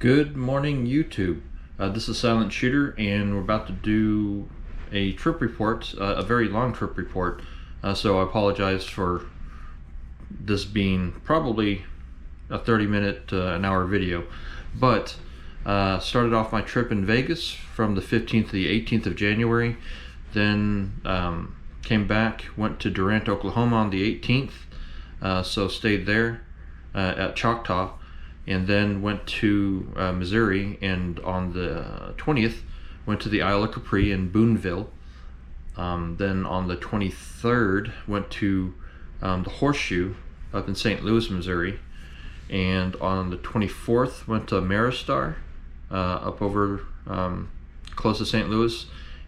Good morning, YouTube. This is Silent Shooter, and we're about to do a trip report, a very long trip report. So I apologize for this being probably a 30-minute, an hour video. But started off my trip in Vegas from the 15th to the 18th of January. Then came back, went to Durant, Oklahoma on the 18th. So stayed there at Choctaw. And then went to Missouri, and on the 20th went to the Isle of Capri in Boonville. Then on the 23rd went to the Horseshoe up in St. Louis, Missouri, and on the 24th went to Maristar up over close to St. Louis.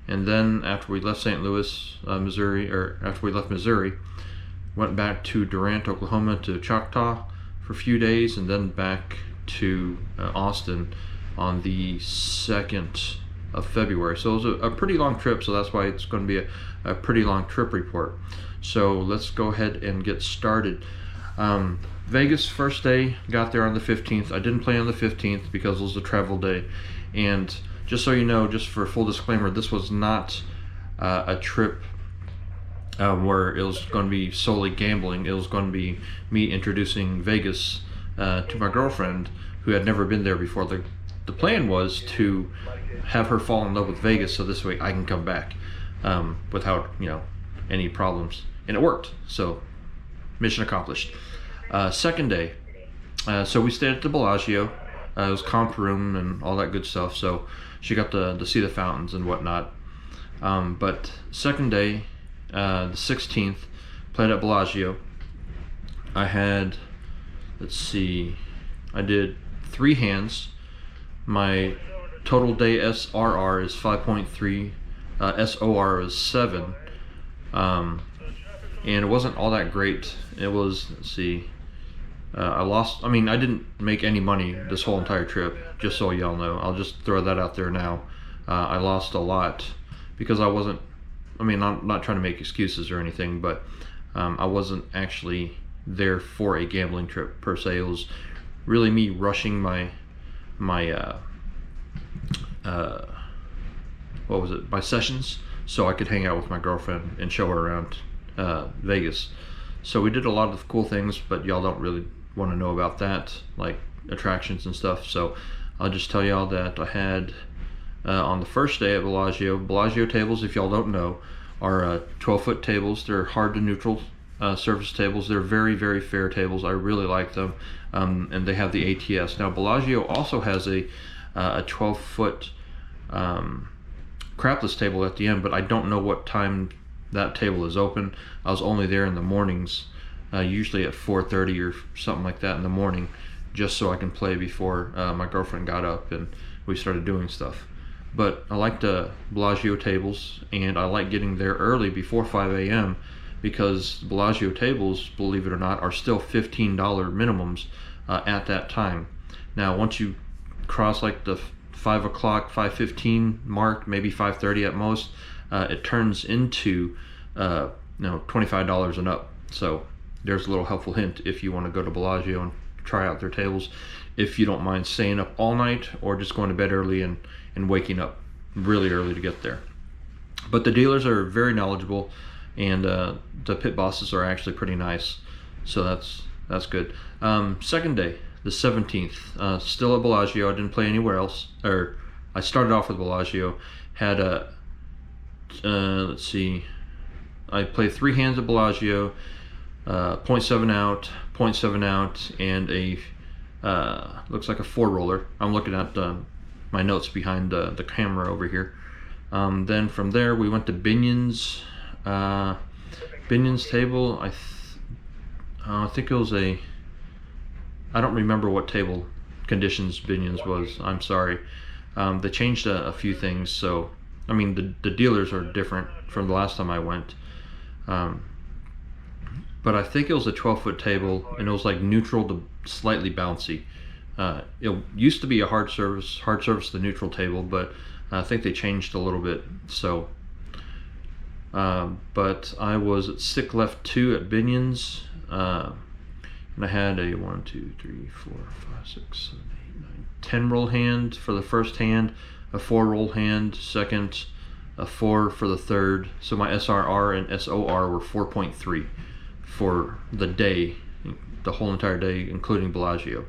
And then after we left St. Louis, after we left Missouri, went back to Durant, Oklahoma to Choctaw for a few days, and then back to Austin on the 2nd of February. So it was a pretty long trip, so that's why it's going to be a pretty long trip report. So let's go ahead and get started. Vegas, first day, got there on the 15th. I didn't play on the 15th because it was a travel day. And just so you know, just for full disclaimer, this was not a trip where it was going to be solely gambling. It was going to be me introducing Vegas to my girlfriend, who had never been there before. The plan was to have her fall in love with Vegas, so this way I can come back without any problems, and it worked. So mission accomplished. Second day, so we stayed at the Bellagio. It was comp room and all that good stuff, so she got to see the fountains and whatnot. But second day, the 16th, played at Bellagio. I had, I did 3 hands. My total day SRR is 5.3, SOR is 7, and it wasn't all that great. It was, I didn't make any money this whole entire trip, just so y'all know. I'll just throw that out there now. I lost a lot because I'm not trying to make excuses or anything, but I wasn't actually there for a gambling trip per se. It was really me rushing my sessions so I could hang out with my girlfriend and show her around Vegas. So we did a lot of cool things, but y'all don't really want to know about that, like attractions and stuff. So I'll just tell y'all that I had on the first day at Bellagio tables, if y'all don't know, are 12-foot tables. They're hard to neutral surface tables. They're very, very fair tables. I really like them, and they have the ATS. Now Bellagio also has a 12-foot crapless table at the end, but I don't know what time that table is open. I was only there in the mornings, usually at 4:30 or something like that in the morning, just so I can play before my girlfriend got up and we started doing stuff. But I like the Bellagio tables, and I like getting there early before 5 a.m. because Bellagio tables, believe it or not, are still $15 minimums at that time. Now once you cross like the 5 o'clock, 5:15 mark, maybe 5:30 at most, it turns into $25 and up. So there's a little helpful hint if you want to go to Bellagio and try out their tables, if you don't mind staying up all night or just going to bed early and waking up really early to get there. But the dealers are very knowledgeable, and the pit bosses are actually pretty nice, so that's good. Second day, the 17th, still at Bellagio. I didn't play anywhere else, or I started off with Bellagio. Had a I played 3 hands at Bellagio, 0.7 out, 0.7 out, and a looks like a 4-roller. I'm looking at my notes behind the camera over here. Then from there we went to Binion's table. I think it was I don't remember what table conditions Binion's was. I'm sorry. They changed a few things, so the dealers are different from the last time I went. But I think it was a 12-foot table, and it was like neutral to slightly bouncy. It used to be a hard service to neutral table, but I think they changed a little bit. So, but I was at stick left 2 at Binion's. and I had a 1, 2, 3, 4, 5, 6, 7, 8, 9, 10 roll hand for the first hand, a 4 roll hand second, a 4 for the third. So my SRR and SOR were 4.3 for the day, the whole entire day, including Bellagio.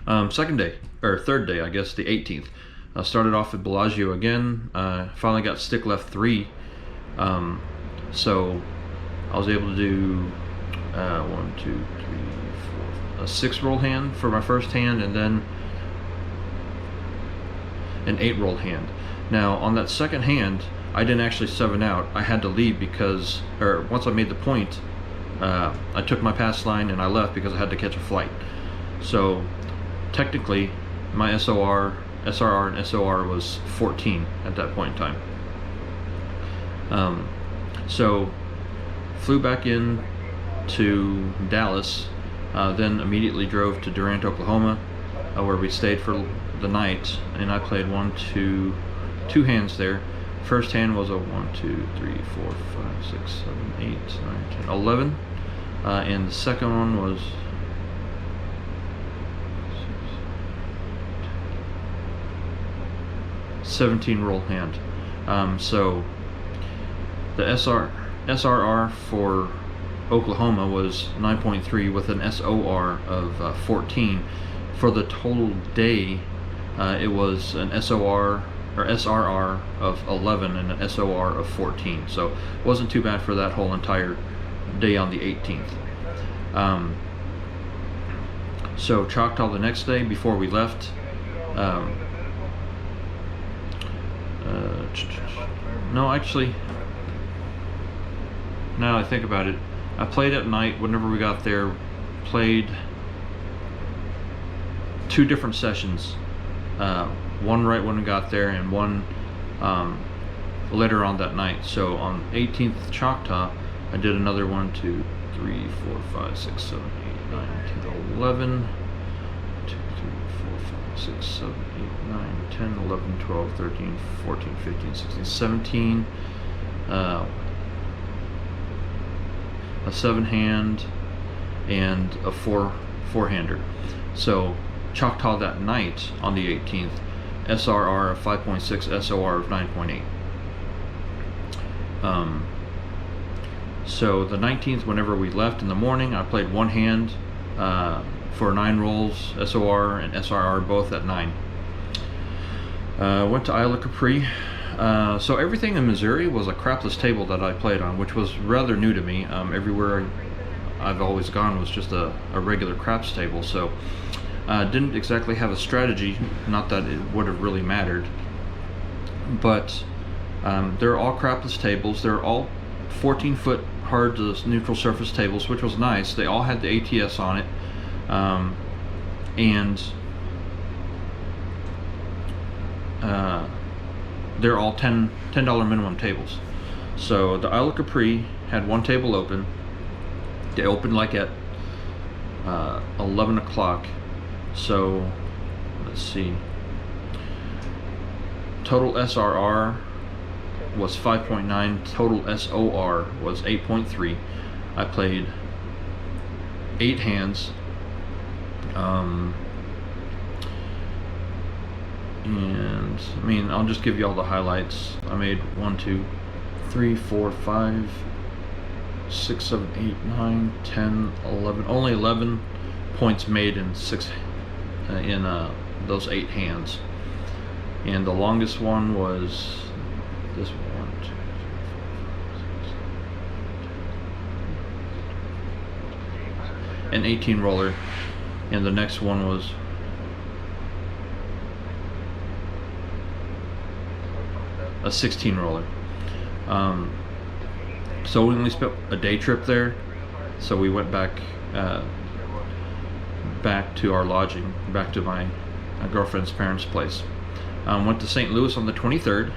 Third day, I guess, the 18th. I started off at Bellagio again. Finally got stick left 3. So I was able to do 1, 2, 3, 4, a 6 roll hand for my first hand, and then an 8 roll hand. Now on that second hand, I didn't actually 7 out. I had to leave because, or once I made the point, I took my pass line and I left because I had to catch a flight. So technically my SRR and SOR was 14 at that point in time. So flew back in to Dallas, then immediately drove to Durant, Oklahoma, where we stayed for the night, and I played 2 hands there. First hand was a 1, 2, 3, 4, 5, 6, 7, 8, 9, 10, 11, and the second one was 17 roll hand. So the SRR for Oklahoma was 9.3 with an SOR of 14. For the total day, it was an SOR or SRR of 11 and an SOR of 14. So it wasn't too bad for that whole entire day on the 18th. So Choctaw the next day before we left. No, actually, now I think about it, I played at night whenever we got there, played 2 different sessions, one right when we got there and one later on that night. So on 18th Choctaw, I did another 1, 2, 3, 4, 5, 6, 7, 8, 9, 10, 11, 2, 3, 4, 5, 6, 7, 8, 9, 10, 11, 12, 13, 14, 15, 16, 17, a 7 hand and a 4-hander. So Choctaw that night on the 18th, SRR of 5.6, SOR of 9.8. So the 19th, whenever we left in the morning, I played 1 hand for 9 rolls, SOR and SRR both at 9. Went to Isle of Capri. So everything in Missouri was a crapless table that I played on, which was rather new to me. Everywhere I've always gone was just a regular craps table, so didn't exactly have a strategy, not that it would have really mattered. But they're all crapless tables. They're all 14-foot hard to neutral surface tables, which was nice. They all had the ATS on it, and they're all $10 minimum tables. So the Isle of Capri had 1 table open. They opened like at 11 o'clock. So let's see. Total SRR was 5.9. Total SOR was 8.3. I played 8 hands. And I mean, I'll just give you all the highlights. I made 1, 2, 3, 4, 5, 6, 7, 8, 9, 10, 11. Only 11 points made in those 8 hands. And the longest one was this 1, 2, 3, 4, 5, 6, an 18 roller, and the next one was a 16 roller. So we only spent a day trip there, so we went back to our lodging, back to my girlfriend's parents' place. Went to St. Louis on the 23rd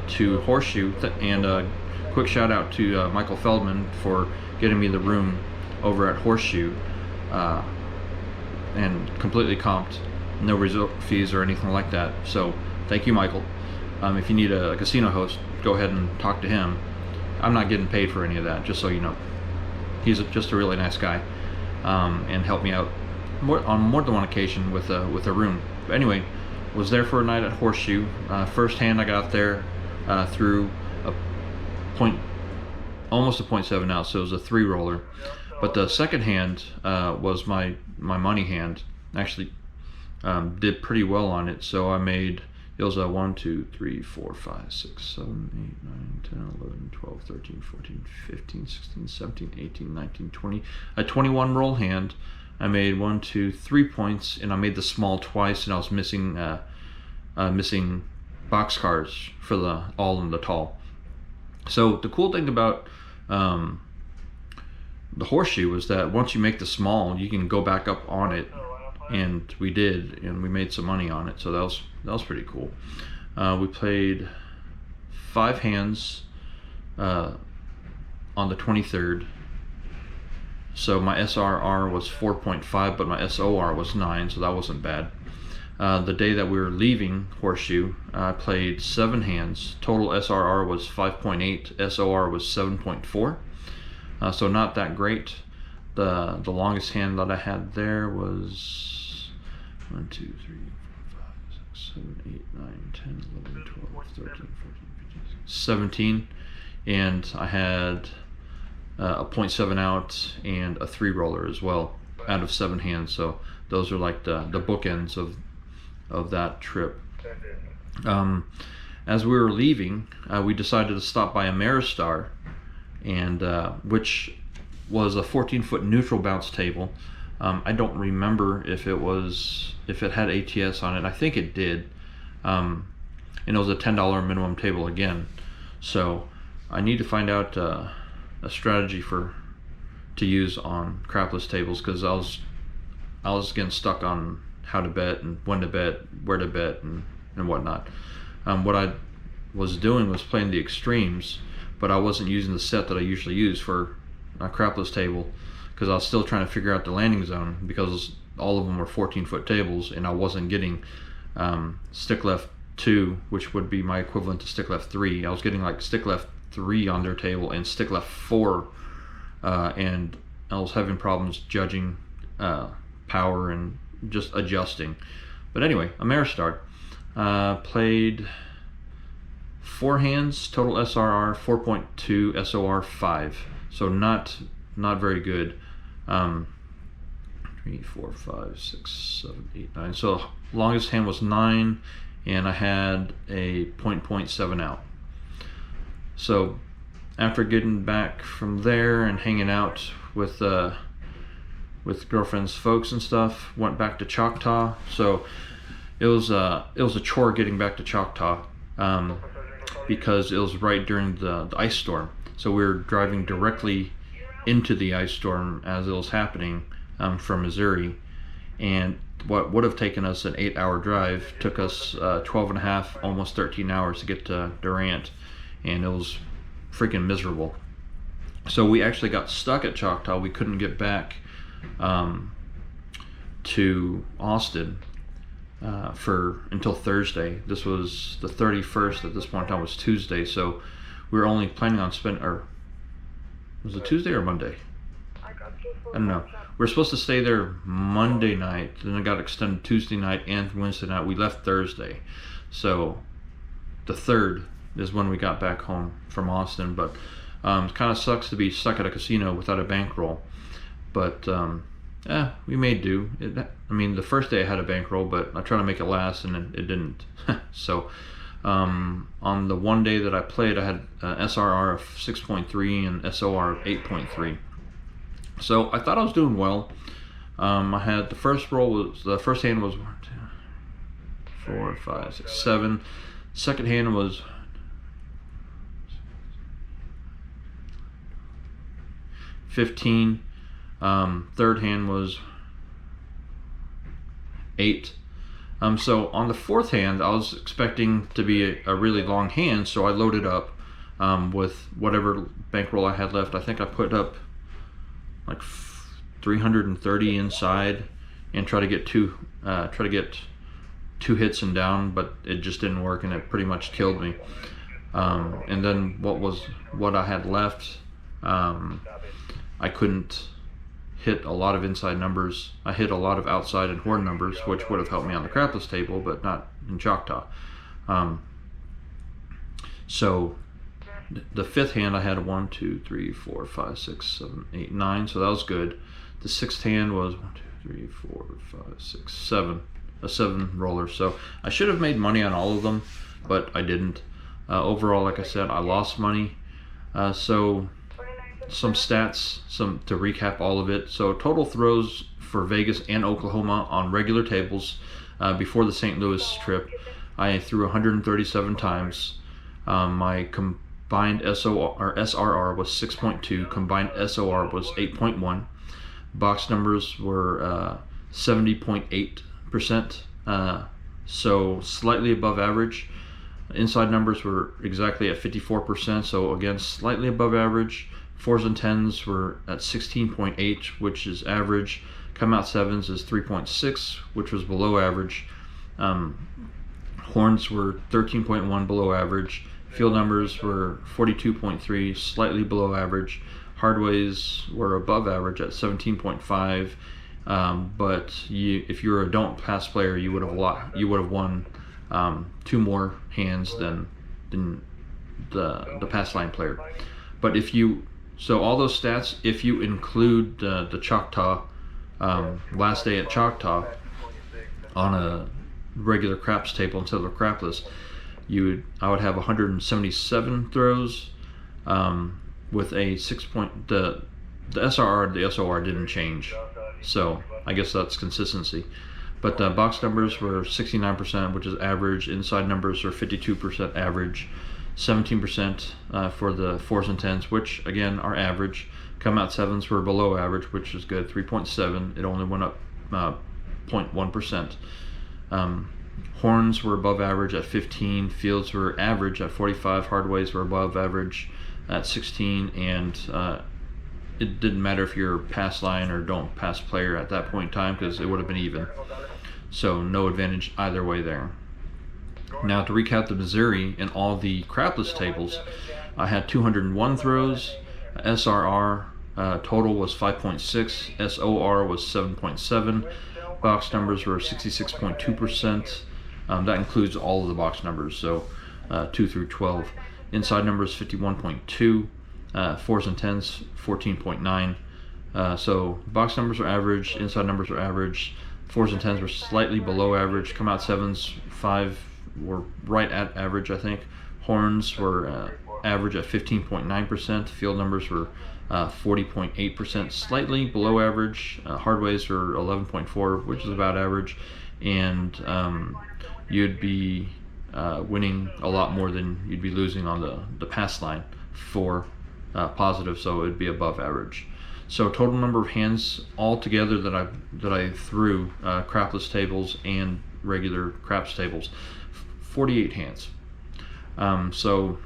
to Horseshoe, and a quick shout out to Michael Feldman for getting me the room over at Horseshoe, and completely comped, no resort fees or anything like that. So thank you, Michael. If you need a casino host, go ahead and talk to him. I'm not getting paid for any of that, just so you know. He's just a really nice guy. and helped me out on more than one occasion with a room. But anyway, was there for a night at Horseshoe. First hand I got there through a almost a 0.7 ounce, so it was a 3 roller. But the second hand was my money hand. Actually did pretty well on it, so I made, it was a 1, 2, 3, 4, 5, 6, 7, 8, 9, 10, 11, 12, 13, 14, 15, 16, 17, 18, 19, 20, a 21 roll hand. I made 1, 2, 3 points, and I made the small twice, and I was missing missing boxcars for the all and the tall. So the cool thing about the Horseshoe was that once you make the small, you can go back up on it, and we did, and we made some money on it. So that was pretty cool. We played 5 hands on the 23rd. So my SRR was 4.5, but my SOR was 9, so that wasn't bad. The day that we were leaving Horseshoe, I played 7 hands. Total SRR was 5.8, SOR was 7.4. So not that great. The longest hand that I had there was 1, 2, 3, 4, 5, 6, 7, 8, 9, 10, 11, 12, 13, 14, 15, 17. And I had a 0.7 out and a 3 roller as well out of 7 hands. So those are like the bookends of that trip. As we were leaving, we decided to stop by Ameristar, and which was a 14-foot neutral bounce table. I don't remember if it had ATS on it. I think it did, and it was a $10 minimum table again. So I need to find out a strategy to use on crapless tables, because I was getting stuck on how to bet and when to bet, where to bet, and whatnot. What I was doing was playing the extremes, but I wasn't using the set that I usually use for a crapless table, because I was still trying to figure out the landing zone, because all of them were 14-foot tables, and I wasn't getting stick left 2, which would be my equivalent to stick left 3. I was getting like stick left 3 on their table and stick left 4, and I was having problems judging power and just adjusting. But anyway, Ameristar played 4 hands, total SRR 4.2, SOR 5. So not very good. 3, 4, 5, 6, 7, 8, 9. So longest hand was 9, and I had a 0.7 out. So after getting back from there and hanging out with girlfriend's folks and stuff, went back to Choctaw. So it was a chore getting back to Choctaw, because it was right during the ice storm. So we were driving directly into the ice storm as it was happening from Missouri, and what would have taken us an 8-hour drive took us 12 and a half, almost 13 hours to get to Durant, and it was freaking miserable. So we actually got stuck at Choctaw. We couldn't get back to Austin until Thursday. This was the 31st. At this point in time, it was Tuesday, so we were only planning on was it Tuesday or Monday? I don't know. We were supposed to stay there Monday night, then it got extended Tuesday night and Wednesday night. We left Thursday, so the 3rd is when we got back home from Austin. But it kind of sucks to be stuck at a casino without a bankroll, but we made do. I mean, the first day I had a bankroll, but I tried to make it last, and it didn't. So on the one day that I played, I had SRR of 6.3 and SOR of 8.3. So I thought I was doing well. I had the first hand was 1, 2, 4, 5, 6, 7. Second hand was 15. Third hand was 8. So on the 4th hand, I was expecting to be a really long hand, so I loaded up with whatever bankroll I had left. I think I put up like 330 inside and try to get two hits and down, but it just didn't work, and it pretty much killed me. And then what I had left, I couldn't hit a lot of inside numbers. I hit a lot of outside and horn numbers, which would have helped me on the crapless table, but not in Choctaw. So the fifth hand I had a 1, 2, 3, 4, 5, 6, 7, 8, 9, so that was good. The sixth hand was 1, 2, 3, 4, 5, 6, 7, a 7 roller. So I should have made money on all of them, but I didn't. Overall, like I said, I lost money. So some stats, to recap all of it. So total throws for Vegas and Oklahoma on regular tables before the St. Louis trip, I threw 137 times. My combined SRR was 6.2, combined SOR was 8.1. Box numbers were 70.8%, so slightly above average. Inside numbers were exactly at 54%, so again, slightly above average. 4s and 10s were at 16.8, which is average. Come out 7s is 3.6, which was below average. Horns were 13.1, below average. Field numbers were 42.3, slightly below average. Hardways were above average at 17.5, but if you're a don't pass player, you would have won 2 more hands than the pass line player. But so all those stats, if you include the Choctaw, last day at Choctaw on a regular craps table instead of a crapless, I would have 177 throws with a 6 point. The SRR and the SOR didn't change, so I guess that's consistency. But the box numbers were 69%, which is average. Inside numbers are 52% average. 17% for the 4s and 10s, which again are average. Come out 7s were below average, which is good, 3.7. It only went up 0.1%. Horns were above average at 15. Fields were average at 45. Hardways were above average at 16. And it didn't matter if you're pass line or don't pass player at that point in time, because it would have been even. So no advantage either way there. Now to recap the Missouri and all the crapless tables, I had 201 throws. SRR total was 5.6. SOR was 7.7. Box numbers were 66.2%. That includes all of the box numbers, so 2 through 12. Inside numbers 51.2. 4s and 10s 14.9. So box numbers are average. Inside numbers are average. 4s and 10s were slightly below average. Come out 7s 5 were right at average, I think. Horns were average at 15.9%. Field numbers were 40.8%, slightly below average. Hardways were 11.4, which is about average. And you'd be winning a lot more than you'd be losing on the pass line for positive, so it'd be above average. So total number of hands altogether that I threw, crapless tables and regular craps tables, 48 hands. So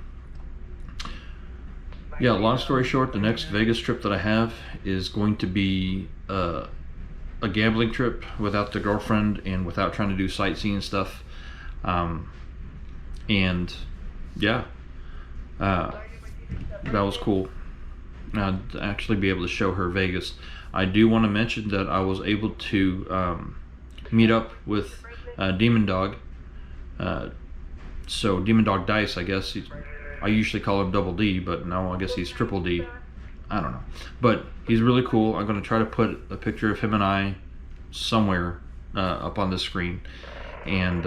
yeah, long story short, the next Vegas trip that I have is going to be a gambling trip without the girlfriend and without trying to do sightseeing stuff. And yeah, that was cool. To actually be able to show her Vegas. I do want to mention that I was able to meet up with Demon Dog. So Demon Dog Dice, I guess. I usually call him Double D, but now I guess he's Triple D. I don't know. But he's really cool. I'm going to try to put a picture of him and I somewhere up on the screen. And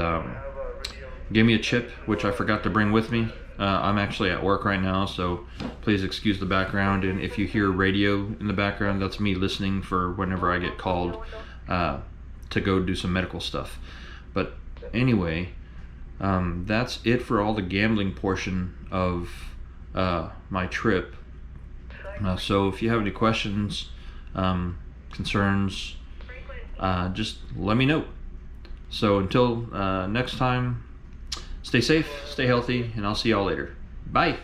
gave me a chip, which I forgot to bring with me. I'm actually at work right now, so please excuse the background. And if you hear radio in the background, that's me listening for whenever I get called to go do some medical stuff. But anyway, that's it for all the gambling portion of my trip. So if you have any questions, concerns, just let me know. So until next time, stay safe, stay healthy, and I'll see y'all later. Bye.